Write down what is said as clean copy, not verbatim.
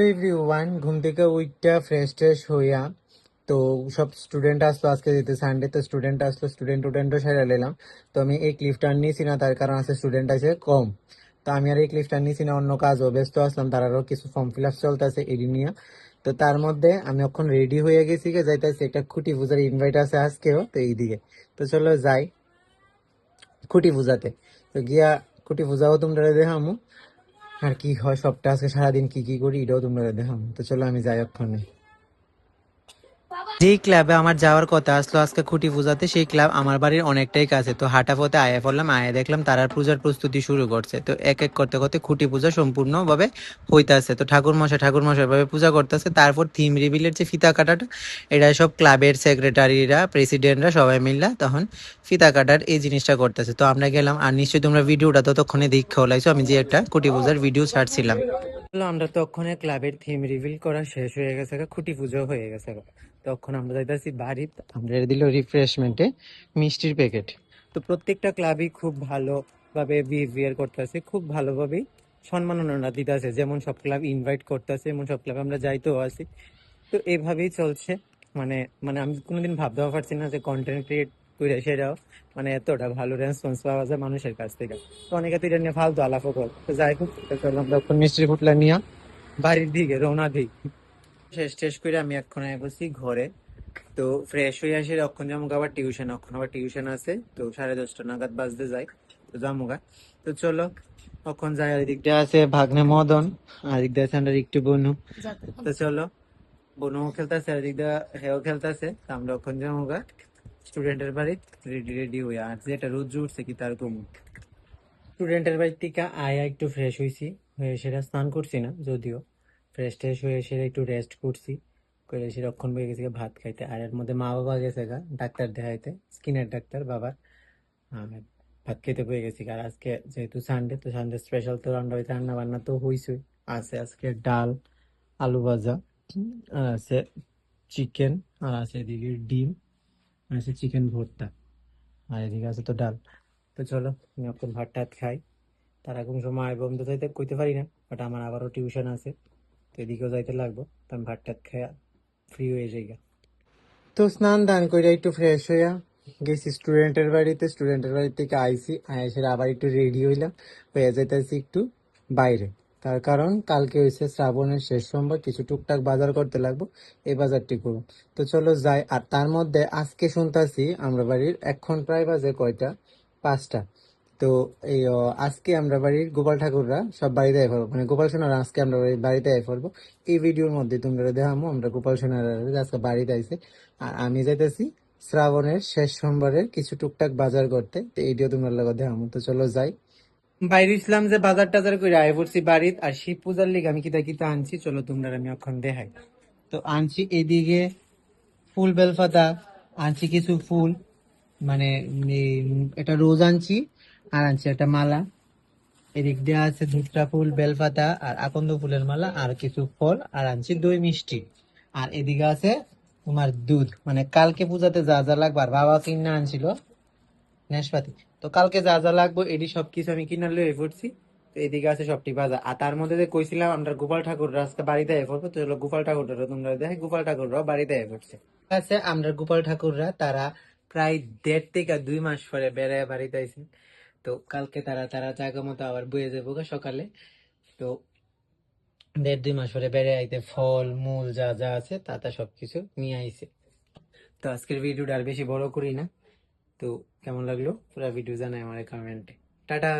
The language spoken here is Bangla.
এভরিওয়ান, ঘুম থেকে উইকটা ফ্রেশ হইয়া তো সব স্টুডেন্ট আসলো আজকে, যেতে সানডে তো স্টুডেন্ট আসলো, স্টুডেন্টও সেরে নিলাম। তো আমি এই ক্লিফটা নিয়েছি না, তার কারণ আছে স্টুডেন্ট আছে কম। তো আমি আর এই ক্লিফটা নিয়েছি না, অন্য কাজও ব্যস্ত আসলাম, তারারও কিছু ফর্ম ফিল আপ চলতেছে এডি নিয়ে। তো তার মধ্যে আমি এখন রেডি হয়ে গেছি, যাইতেছি একটা খুঁটি পূজার ইনভাইট আছে আজকেও, তো এইদিকে। তো চলো যাই খুঁটি পূজাতে। তো গিয়া খুঁটি পূজাও তোমরা দেখামু, আর কি হয় সবটা আজকে সারাদিন কি কি করি এটাও তোমরা দেখামু। তো চলো আমি যাই ওখানে। যেই ক্লাবে আমার যাওয়ার কথা আসলো আজকে খুঁটি পূজাতে, সেই ক্লাব আমার বাড়ির অনেকটাই কাছে। তো হাঁটা পথে আয়া পড়লাম, আয়া দেখলাম তারার পূজার প্রস্তুতি শুরু করছে। তো এক এক করতে করতে খুঁটি পূজা সম্পূর্ণভাবে হইতাছে। তো ঠাকুর মশাই ভাবে পূজা করতেছে। তারপর থিম রিভিলের যে ফিতা কাটাটা, এটা সব ক্লাবের সেক্রেটারিরা, প্রেসিডেন্টরা সবাই মিললা তখন ফিতা কাটার এই জিনিসটা করতেছে। তো আমরা গেলাম, আর নিশ্চয়ই তোমরা ভিডিওটা ততক্ষণে দেখে হলাইছো আমি যে একটা খুঁটি পূজার ভিডিও ছাড়ছিলাম। আমরা তখনই ক্লাবের থিম রিভিল করা শেষ হয়ে গেছে, খুঁটি পুজো হয়ে গেছে। তখন আমরা যাইতেছি বাড়ি, আমরা দিল রিফ্রেশমেন্টে মিষ্টির প্যাকেট। তো প্রত্যেকটা ক্লাবই খুব ভালোভাবে বিহেভিয়ার করতেছে, খুব ভালোভাবেই সম্মাননা দিতেছে। যেমন সব ক্লাব ইনভাইট করতেছে, এমন সব ক্লাব আমরা যাইতেও আছি। তো এইভাবেই চলছে। মানে মানে আমি কোনোদিন ভাবতেও পারছি না যে কন্টেন্ট ক্রিয়েট করে সেটাও মানে এতটা ভালো রেসপন্স পাওয়া যায় মানুষের কাছ থেকে। তো অনেকে তো এটা নিয়ে ফালতু আলাপও করে। তো যাই হোক, তখন মিষ্টির ফুটলা নিয়ে বাড়ির দিকে রওনা দিই। শেষ করে আমি এখন বসি ঘরে। তো ফ্রেশ হয়ে আসি, অক্ষণ যামুক আবার টিউশন, অক্ষণ আবার টিউশন আছে। তো 10:30 নাগাদ বাজতে যাই, তো যামুগা। তো চলো অক্ষণ যাই। আর দিকটা আছে ভাগ্নে মদন, আর দিক দিয়ে আছে আমরা একটু বনু। তো চলো, বনু খেলতেছে, আর দিক দিয়ে হেও খেলতেছে। তো আমরা অক্ষণ যামুগা স্টুডেন্টের বাড়ি, রেডি রেডি হইয়া। আর যেটা রোদ উঠছে কি তার কমু। স্টুডেন্টের বাড়ি থেকে আয়া একটু ফ্রেশ হয়েছি, হয়ে সেটা স্নান করছি না যদিও, ফ্রেশ হয়ে সেটা একটু রেস্ট করছি। করে সেরক্ষণ হয়ে গেছে ভাত খাইতে। আর এর মধ্যে মা বাবা গেছে গা ডাক্তার দেখাইতে, স্কিনের ডাক্তার বাবার। আর ভাত খেতে পেয়ে গেছি। আর আজকে যেহেতু সানডে, তো সানডে স্পেশাল তো রান্না বান্না তো হইছই। আছে আজকে ডাল, আলু ভাজা, আর আছে চিকেন, আর আছে এদিকে ডিম, আর আছে চিকেন ভর্তা, আর এদিকে আছে তো ডাল। তো চলো আমি এখন ভাত টাত খাই। তারা কোন সময় বন্ধু যাইতে কইতে পারি না, বাট আমার আবারও টিউশন আছে, তো এদিকেও যাইতে লাগবো। তো আমি ভাত টাত খাইয়া ফ্রি হয়ে যাই। তো স্নান দান করে একটু ফ্রেশ হইয়া গেছি স্টুডেন্টের বাড়ি থেকে আইসি, আইসে আবার একটু রেডি হইলাম, হয়ে যাইতেছি একটু বাইরে। তার কারণ কালকে হয়েছে শ্রাবণের শেষ সোমবার, কিছু টুকটাক বাজার করতে লাগবো, এই বাজারটি করুন। তো চলো যাই। আর তার মধ্যে আজকে শুনতাছি আমরা বাড়ির এখন প্রায় বাজে কয়টা, 5টা। তো এই আজকে আমরা বাড়ির গোপাল ঠাকুররা সব বাড়িতে আয় পড়বো, মানে গোপাল সোনারা আজকে আমরা বাড়িতে আয় পড়বো। এই ভিডিওর মধ্যে তোমরা দেখামো আমরা গোপাল সোনারা আজকে বাড়িতে আইছে। আর আমি যাইতেছি শ্রাবণের শেষ সোমবারের কিছু টুকটাক বাজার করতে, তো এইটিও তোমরা লগত দেখামো। তো চলো যাই। বাইরে ইসলাম যে বাজার টাজার করে আয় পড়ছি বাড়িতে। আর শিব পূজার লিগে আমি কিতা কিতা আনছি চলো তোমরা আমি এখন দেখাই। তো আনছি এদিকে ফুল বেলপাতা, আনছি কিছু ফুল, মানে একটা রোজ আনছি, আর আনছি একটা মালা। এদিক দিয়ে আছে ধুতরা ফুল, বেলপাতা, আর আকন্দ ফুলের মালা, আর কিছু ফল, আর আনছি দই মিষ্টি। আর এদিকে আছে তোমার দুধ, মানে কালকে পূজাতে যা যা লাগবে। আর বাবা কিনা আনছিল নেশপাতি। তো কালকে যা যা লাগবে এটি সবকিছু আমি কিনা লয়ে পড়ছি। তো এদিকে আছে সবটি বাজার। আর তার মধ্যে যে কইছিলাম আমরা গোপাল ঠাকুর আজকে বাড়িতে এ পড়বো, তো হলো গোপাল ঠাকুররা তোমরা দেখে, গোপাল ঠাকুররাও বাড়িতে এ পড়ছে। আছে আমরা গোপাল ঠাকুররা তারা প্রায় 1.5 থেকে 2 মাস পরে বেড়ায় বাড়িতে আইছে। তো কালকে তারা তারা জায়গা মতো আবার বয়ে যাবো সকালে। তো 1.5-2 মাস পরে বেড়ে আইতে ফল মূল যা যা আছে তা তা সবকিছু নিয়ে আইছে। তো আজকের ভিডিওটা আর বেশি বড় করি না। তো কেমন লাগলো পুরো ভিডিও জানাই আমার কমেন্টে। টাটা।